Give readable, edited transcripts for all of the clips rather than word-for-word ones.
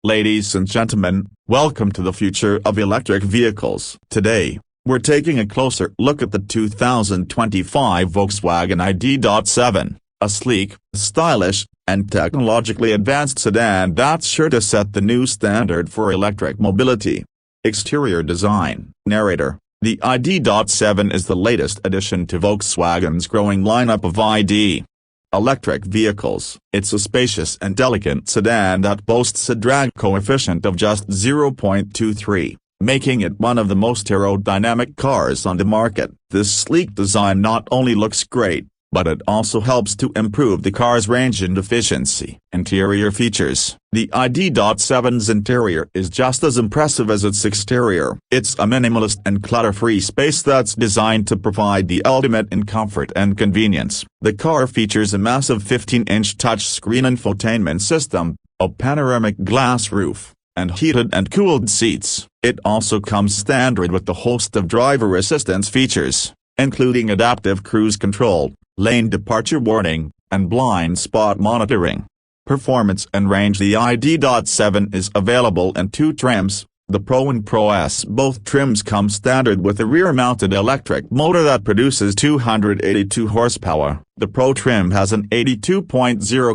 Ladies and gentlemen, welcome to the future of electric vehicles. Today, we're taking a closer look at the 2025 Volkswagen ID.7, a sleek, stylish, and technologically advanced sedan that's sure to set the new standard for electric mobility. Exterior design. Narrator. The ID.7 is the latest addition to Volkswagen's growing lineup of ID electric vehicles. It's a spacious and elegant sedan that boasts a drag coefficient of just 0.23, making it one of the most aerodynamic cars on the market. This sleek design not only looks great, but it also helps to improve the car's range and efficiency. Interior features. The ID.7's interior is just as impressive as its exterior. It's a minimalist and clutter-free space that's designed to provide the ultimate in comfort and convenience. The car features a massive 15-inch touchscreen infotainment system, a panoramic glass roof, and heated and cooled seats. It also comes standard with a host of driver assistance features, including adaptive cruise control, lane departure warning, and blind spot monitoring. Performance and range. The ID.7 is available in two trims, the Pro and Pro S. Both trims come standard with a rear-mounted electric motor that produces 282 horsepower. The Pro trim has an 82.0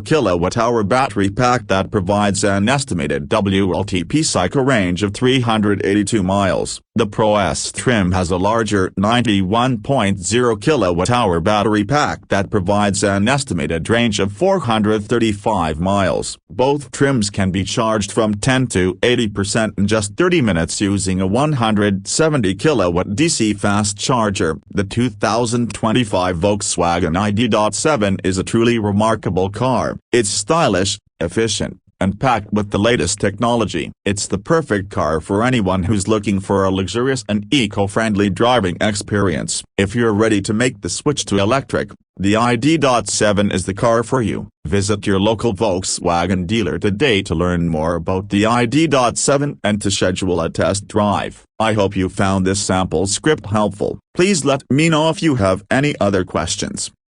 kWh battery pack that provides an estimated WLTP cycle range of 382 miles. The Pro S trim has a larger 91.0 kWh battery pack that provides an estimated range of 435 miles. Both trims can be charged from 10 to 80% in just 30 minutes using a 170 kW DC fast charger. The 2025 Volkswagen ID.7 is a truly remarkable car. It's stylish, efficient, and packed with the latest technology. It's the perfect car for anyone who's looking for a luxurious and eco-friendly driving experience. If you're ready to make the switch to electric, the ID.7 is the car for you. Visit your local Volkswagen dealer today to learn more about the ID.7 and to schedule a test drive. I hope you found this sample script helpful. Please let me know if you have any other questions.